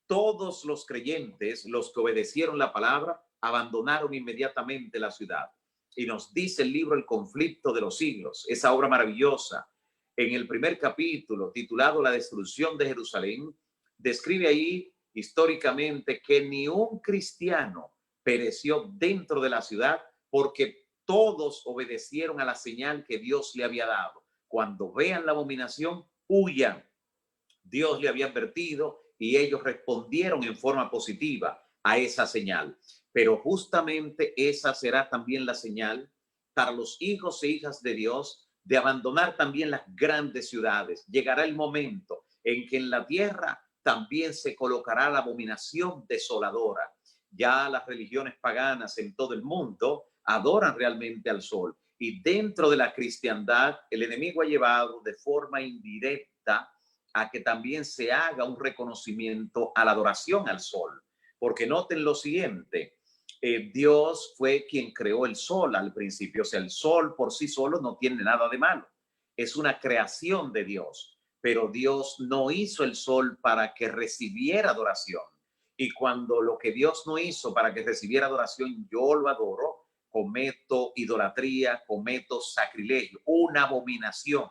todos los creyentes, los que obedecieron la palabra, abandonaron inmediatamente la ciudad. Y nos dice el libro El conflicto de los siglos, esa obra maravillosa, en el primer capítulo, titulado La destrucción de Jerusalén, describe ahí históricamente que ni un cristiano pereció dentro de la ciudad porque todos obedecieron a la señal que Dios le había dado. Cuando vean la abominación, huyan. Dios le había advertido y ellos respondieron en forma positiva a esa señal. Pero justamente esa será también la señal para los hijos e hijas de Dios de abandonar también las grandes ciudades. Llegará el momento en que en la tierra también se colocará la abominación desoladora. Ya las religiones paganas en todo el mundo adoran realmente al sol. Y dentro de la cristiandad, el enemigo ha llevado de forma indirecta a que también se haga un reconocimiento a la adoración al sol. Porque noten lo siguiente, Dios fue quien creó el sol al principio. O sea, el sol por sí solo no tiene nada de malo. Es una creación de Dios. Pero Dios no hizo el sol para que recibiera adoración. Y cuando lo que Dios no hizo para que recibiera adoración, yo lo adoro, cometo idolatría, cometo sacrilegio, una abominación.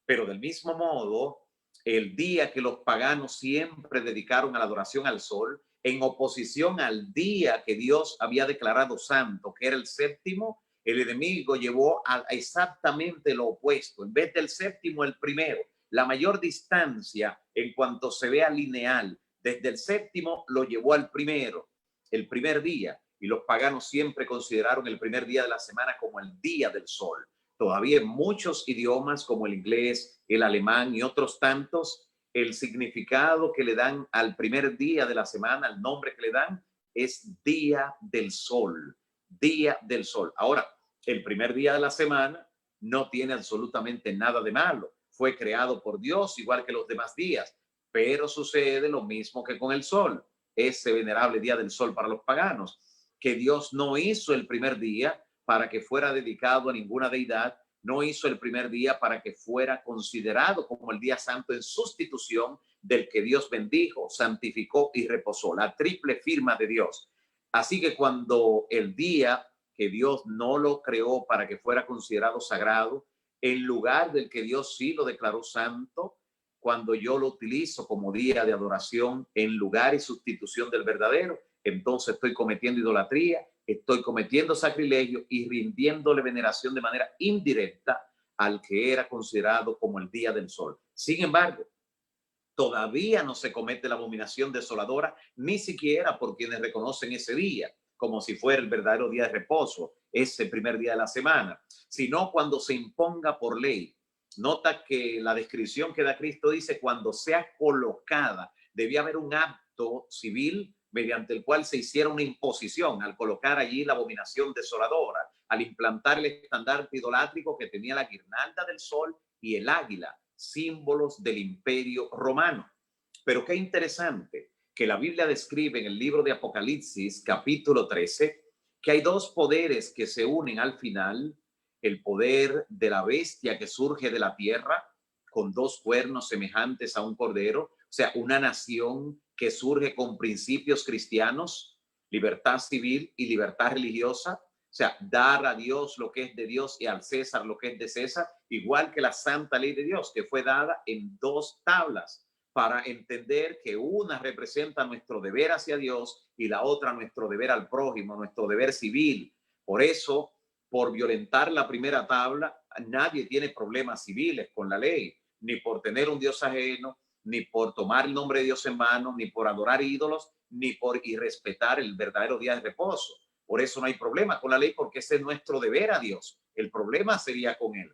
Pero del mismo modo, el día que los paganos siempre dedicaron a la adoración al sol, en oposición al día que Dios había declarado santo, que era el séptimo, el enemigo llevó a exactamente lo opuesto. En vez del séptimo, el primero. La mayor distancia en cuanto se vea lineal desde el séptimo lo llevó al primero, el primer día. Y los paganos siempre consideraron el primer día de la semana como el día del sol. Todavía en muchos idiomas como el inglés, el alemán y otros tantos, el significado que le dan al primer día de la semana, el nombre que le dan, es día del sol, día del sol. Ahora, el primer día de la semana no tiene absolutamente nada de malo. Fue creado por Dios igual que los demás días, pero sucede lo mismo que con el sol, ese venerable día del sol para los paganos, que Dios no hizo el primer día para que fuera dedicado a ninguna deidad, no hizo el primer día para que fuera considerado como el día santo en sustitución del que Dios bendijo, santificó y reposó, la triple firma de Dios. Así que cuando el día que Dios no lo creó para que fuera considerado sagrado, en lugar del que Dios sí lo declaró santo, cuando yo lo utilizo como día de adoración en lugar y sustitución del verdadero, entonces estoy cometiendo idolatría, estoy cometiendo sacrilegio y rindiéndole veneración de manera indirecta al que era considerado como el día del sol. Sin embargo, todavía no se comete la abominación desoladora, ni siquiera por quienes reconocen ese día como si fuera el verdadero día de reposo, ese primer día de la semana, sino cuando se imponga por ley. Nota que la descripción que da Cristo dice cuando sea colocada, debía haber un acto civil mediante el cual se hiciera una imposición al colocar allí la abominación desoladora, al implantar el estandarte idolátrico que tenía la guirnalda del sol y el águila, símbolos del imperio romano. Pero qué interesante que la Biblia describe en el libro de Apocalipsis, capítulo 13, que hay dos poderes que se unen al final, el poder de la bestia que surge de la tierra, con dos cuernos semejantes a un cordero, o sea, una nación que surge con principios cristianos, libertad civil y libertad religiosa, o sea, dar a Dios lo que es de Dios y al César lo que es de César, igual que la santa ley de Dios, que fue dada en dos tablas, para entender que una representa nuestro deber hacia Dios y la otra nuestro deber al prójimo, nuestro deber civil. Por eso, por violentar la primera tabla, nadie tiene problemas civiles con la ley, ni por tener un Dios ajeno, ni por tomar el nombre de Dios en mano, ni por adorar ídolos, ni por irrespetar el verdadero día de reposo. Por eso no hay problema con la ley, porque ese es nuestro deber a Dios. El problema sería con él.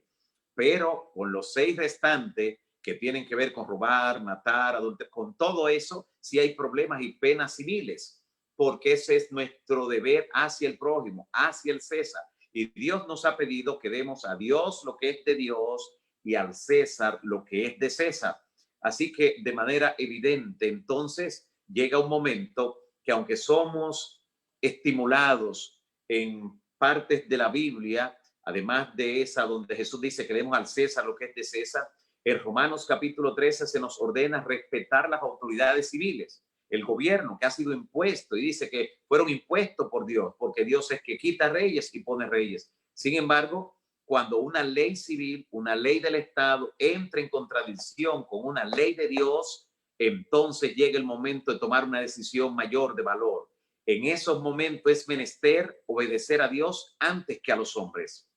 Pero con los 6 restantes, que tienen que ver con robar, matar, adulterar, con todo eso, sí hay problemas y penas civiles, porque ese es nuestro deber hacia el prójimo, hacia el César. Y Dios nos ha pedido que demos a Dios lo que es de Dios y al César lo que es de César. Así que de manera evidente, entonces, llega un momento que aunque somos estimulados en partes de la Biblia, además de esa donde Jesús dice que demos al César lo que es de César, en Romanos capítulo 13 se nos ordena respetar las autoridades civiles, el gobierno que ha sido impuesto, y dice que fueron impuestos por Dios, porque Dios es que quita reyes y pone reyes. Sin embargo, cuando una ley civil, una ley del Estado entra en contradicción con una ley de Dios, entonces llega el momento de tomar una decisión mayor de valor. En esos momentos es menester obedecer a Dios antes que a los hombres.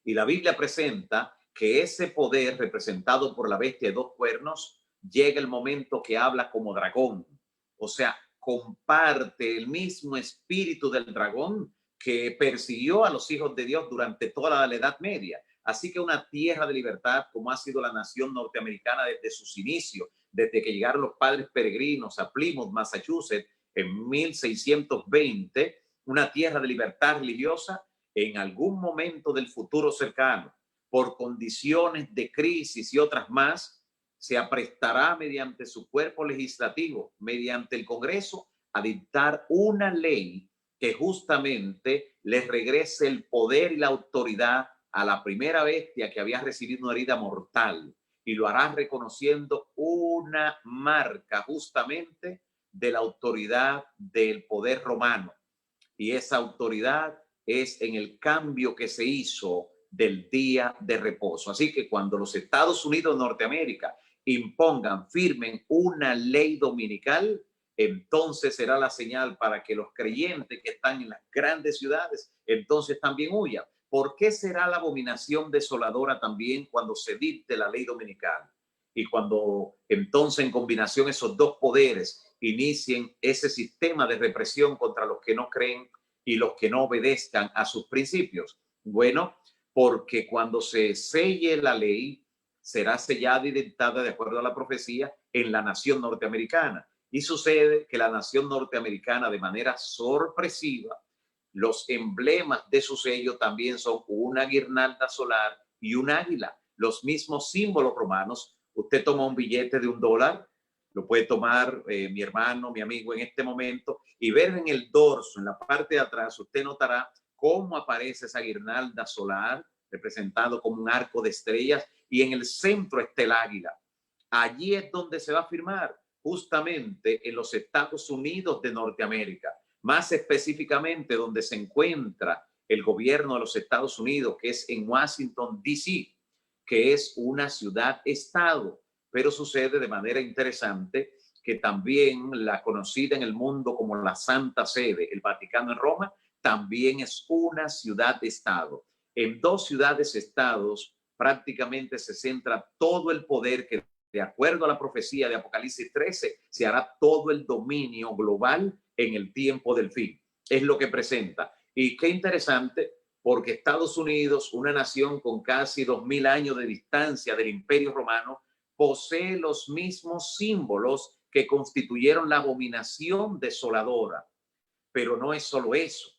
Y la Biblia presenta que ese poder representado por la bestia de 2 cuernos llega el momento que habla como dragón, o sea, comparte el mismo espíritu del dragón, que persiguió a los hijos de Dios durante toda la Edad Media. Así que una tierra de libertad, como ha sido la nación norteamericana desde sus inicios, desde que llegaron los padres peregrinos a Plymouth, Massachusetts, en 1620, una tierra de libertad religiosa, en algún momento del futuro cercano, por condiciones de crisis y otras más, se aprestará mediante su cuerpo legislativo, mediante el Congreso, a dictar una ley que justamente les regrese el poder y la autoridad a la primera bestia que había recibido una herida mortal, y lo hará reconociendo una marca justamente de la autoridad del poder romano. Y esa autoridad es en el cambio que se hizo del día de reposo. Así que cuando los Estados Unidos de Norteamérica impongan, firmen una ley dominical, entonces será la señal para que los creyentes que están en las grandes ciudades entonces también huyan. ¿Por qué será la abominación desoladora también cuando se dicte la ley dominical? Y cuando entonces en combinación esos dos poderes inicien ese sistema de represión contra los que no creen y los que no obedezcan a sus principios. Bueno, porque cuando se selle la ley, será sellada y dictada de acuerdo a la profecía en la nación norteamericana. Y sucede que la nación norteamericana, de manera sorpresiva, los emblemas de su sello también son una guirnalda solar y un águila, los mismos símbolos romanos. Usted toma un billete de $1, lo puede tomar mi hermano, mi amigo en este momento, y ver en el dorso, en la parte de atrás, usted notará cómo aparece esa guirnalda solar, representado como un arco de estrellas, y en el centro está el águila. Allí es donde se va a firmar, justamente en los Estados Unidos de Norteamérica, más específicamente donde se encuentra el gobierno de los Estados Unidos, que es en Washington, D.C., que es una ciudad-estado. Pero sucede de manera interesante que también la conocida en el mundo como la Santa Sede, el Vaticano en Roma, también es una ciudad-estado. En dos ciudades-estados prácticamente se centra todo el poder que, de acuerdo a la profecía de Apocalipsis 13, se hará todo el dominio global en el tiempo del fin. Es lo que presenta. Y qué interesante, porque Estados Unidos, una nación con casi 2000 años de distancia del Imperio Romano, posee los mismos símbolos que constituyeron la abominación desoladora. Pero no es solo eso.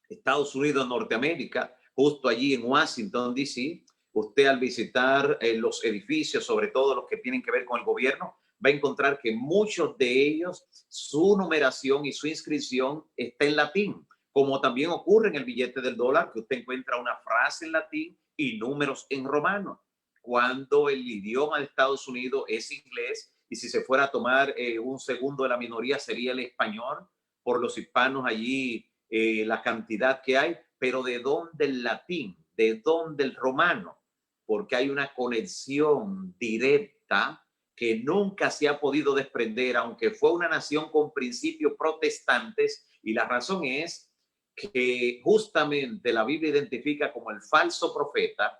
Estados Unidos, Norteamérica, justo allí en Washington, D.C., usted al visitar los edificios, sobre todo los que tienen que ver con el gobierno, va a encontrar que muchos de ellos, su numeración y su inscripción está en latín, como también ocurre en el billete del $1, que usted encuentra una frase en latín y números en romano, cuando el idioma de Estados Unidos es inglés, y si se fuera a tomar un segundo de la minoría sería el español, por los hispanos allí la cantidad que hay, pero ¿de dónde el latín? ¿De dónde el romano? Porque hay una conexión directa que nunca se ha podido desprender, aunque fue una nación con principios protestantes, y la razón es que justamente la Biblia identifica como el falso profeta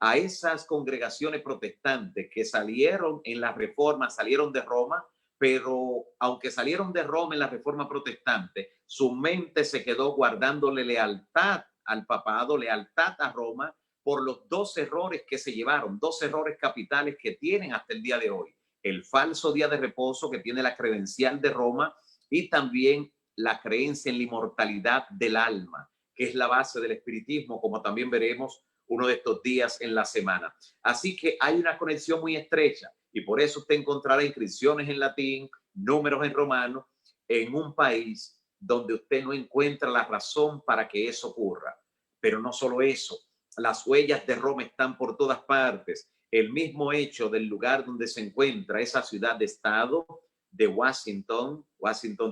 a esas congregaciones protestantes que salieron en la Reforma, salieron de Roma, pero aunque salieron de Roma en la Reforma protestante, su mente se quedó guardándole lealtad al papado, lealtad a Roma, por los dos errores que se llevaron, dos errores capitales que tienen hasta el día de hoy. El falso día de reposo, que tiene la credencial de Roma, y también la creencia en la inmortalidad del alma, que es la base del espiritismo, como también veremos uno de estos días en la semana. Así que hay una conexión muy estrecha, y por eso usted encontrará inscripciones en latín, números en romano, en un país donde usted no encuentra la razón para que eso ocurra. Pero no solo eso, las huellas de Roma están por todas partes. El mismo hecho del lugar donde se encuentra esa ciudad de estado de Washington,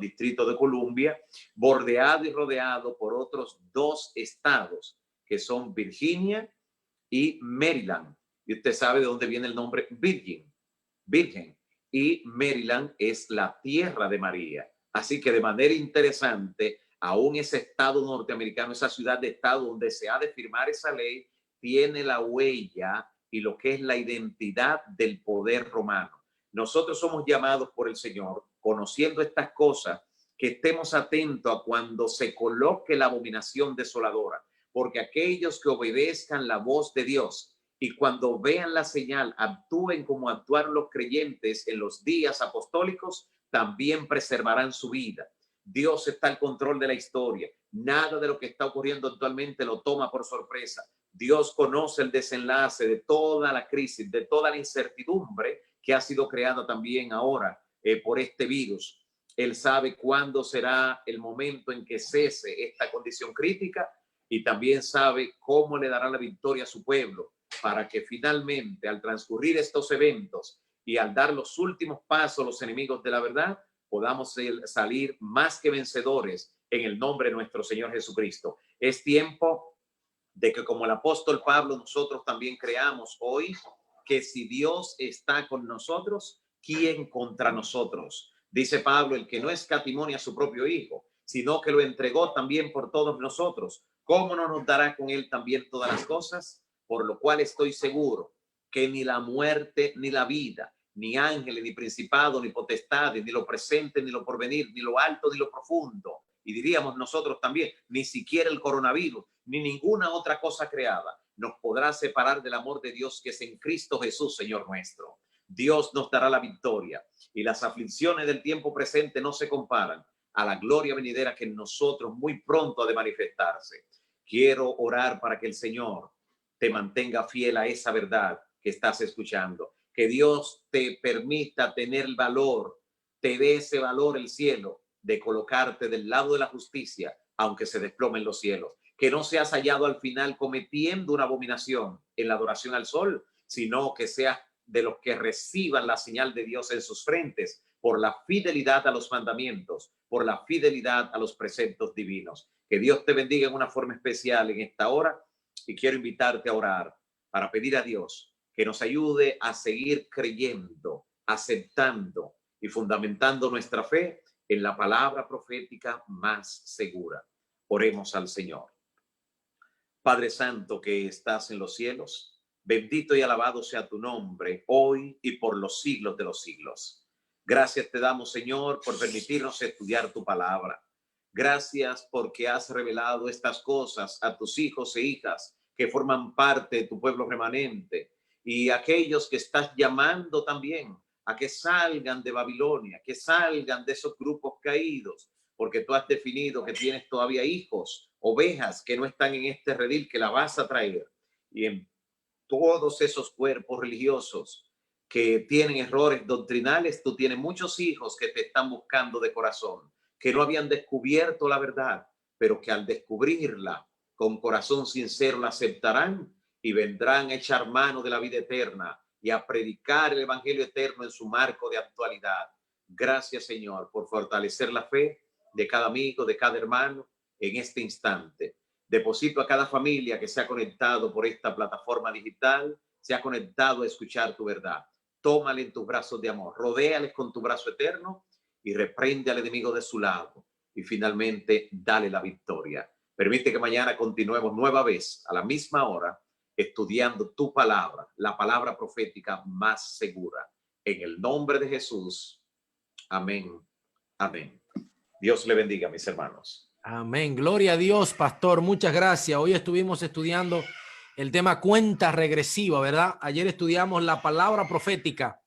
Distrito de Columbia, bordeado y rodeado por otros dos estados, que son Virginia y Maryland. Y usted sabe de dónde viene el nombre Virgen. Y Maryland es la tierra de María. Así que de manera interesante, aún ese estado norteamericano, esa ciudad de estado donde se ha de firmar esa ley, tiene la huella y lo que es la identidad del poder romano. Nosotros somos llamados por el Señor, conociendo estas cosas, que estemos atentos a cuando se coloque la abominación desoladora, porque aquellos que obedezcan la voz de Dios y cuando vean la señal actúen como actuaron los creyentes en los días apostólicos, también preservarán su vida. Dios está al control de la historia. Nada de lo que está ocurriendo actualmente lo toma por sorpresa. Dios conoce el desenlace de toda la crisis, de toda la incertidumbre que ha sido creada también ahora por este virus. Él sabe cuándo será el momento en que cese esta condición crítica y también sabe cómo le dará la victoria a su pueblo para que finalmente, al transcurrir estos eventos y al dar los últimos pasos los enemigos de la verdad, podamos salir más que vencedores en el nombre de nuestro Señor Jesucristo. Es tiempo de que, como el apóstol Pablo, nosotros también creamos hoy que si Dios está con nosotros, ¿quién contra nosotros? Dice Pablo, el que no escatimó a su propio Hijo, sino que lo entregó también por todos nosotros, ¿cómo no nos dará con él también todas las cosas? Por lo cual estoy seguro que ni la muerte, ni la vida, ni ángeles, ni principados, ni potestades, ni lo presente, ni lo porvenir, ni lo alto, ni lo profundo, y diríamos nosotros también, ni siquiera el coronavirus, ni ninguna otra cosa creada nos podrá separar del amor de Dios que es en Cristo Jesús, Señor nuestro. Dios nos dará la victoria y las aflicciones del tiempo presente no se comparan a la gloria venidera que en nosotros muy pronto ha de manifestarse. Quiero orar para que el Señor te mantenga fiel a esa verdad que estás escuchando. Que Dios te permita tener el valor, te dé ese valor el cielo de colocarte del lado de la justicia, aunque se desplomen los cielos. Que no seas hallado al final cometiendo una abominación en la adoración al sol, sino que seas de los que reciban la señal de Dios en sus frentes por la fidelidad a los mandamientos, por la fidelidad a los preceptos divinos. Que Dios te bendiga en una forma especial en esta hora y quiero invitarte a orar para pedir a Dios que nos ayude a seguir creyendo, aceptando y fundamentando nuestra fe en la palabra profética más segura. Oremos al Señor. Padre Santo que estás en los cielos, bendito y alabado sea tu nombre, hoy y por los siglos de los siglos. Gracias te damos, Señor, por permitirnos estudiar tu palabra. Gracias porque has revelado estas cosas a tus hijos e hijas que forman parte de tu pueblo remanente y aquellos que estás llamando también a que salgan de Babilonia, que salgan de esos grupos caídos, porque tú has definido que tienes todavía hijos, ovejas que no están en este redil, que la vas a traer. Y en todos esos cuerpos religiosos que tienen errores doctrinales, tú tienes muchos hijos que te están buscando de corazón, que no habían descubierto la verdad, pero que al descubrirla con corazón sincero la aceptarán y vendrán a echar mano de la vida eterna y a predicar el evangelio eterno en su marco de actualidad. Gracias, Señor, por fortalecer la fe de cada amigo, de cada hermano en este instante. Deposito a cada familia que se ha conectado por esta plataforma digital, se ha conectado a escuchar tu verdad. Tómale en tus brazos de amor, rodéales con tu brazo eterno y reprende al enemigo de su lado. Y finalmente, dale la victoria. Permite que mañana continuemos nueva vez a la misma hora estudiando tu palabra, la palabra profética más segura. En el nombre de Jesús. Amén. Amén. Dios le bendiga, mis hermanos. Amén. Gloria a Dios, pastor. Muchas gracias. Hoy estuvimos estudiando el tema cuenta regresiva, ¿verdad? Ayer estudiamos la palabra profética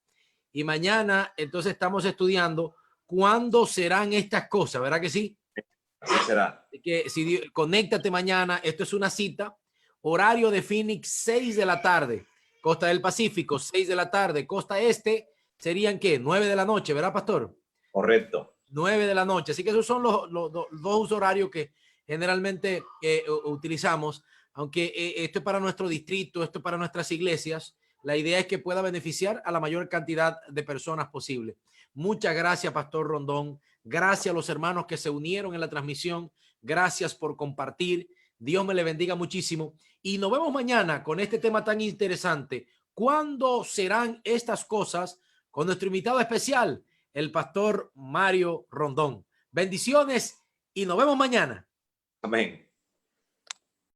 y mañana entonces estamos estudiando cuándo serán estas cosas, ¿verdad que sí? Así será. Que si conéctate mañana, esto es una cita, horario de Phoenix 6 de la tarde, Costa del Pacífico 6 de la tarde, Costa Este serían ¿qué? 9 de la noche, ¿verdad, pastor? Correcto. 9 de la noche. Así que esos son los dos horarios que generalmente utilizamos, aunque esto es para nuestro distrito, esto es para nuestras iglesias. La idea es que pueda beneficiar a la mayor cantidad de personas posible. Muchas gracias, Pastor Rondón. Gracias a los hermanos que se unieron en la transmisión. Gracias por compartir. Dios me le bendiga muchísimo. Y nos vemos mañana con este tema tan interesante. ¿Cuándo serán estas cosas? Con nuestro invitado especial, el pastor Mario Rondón. Bendiciones y nos vemos mañana. Amén.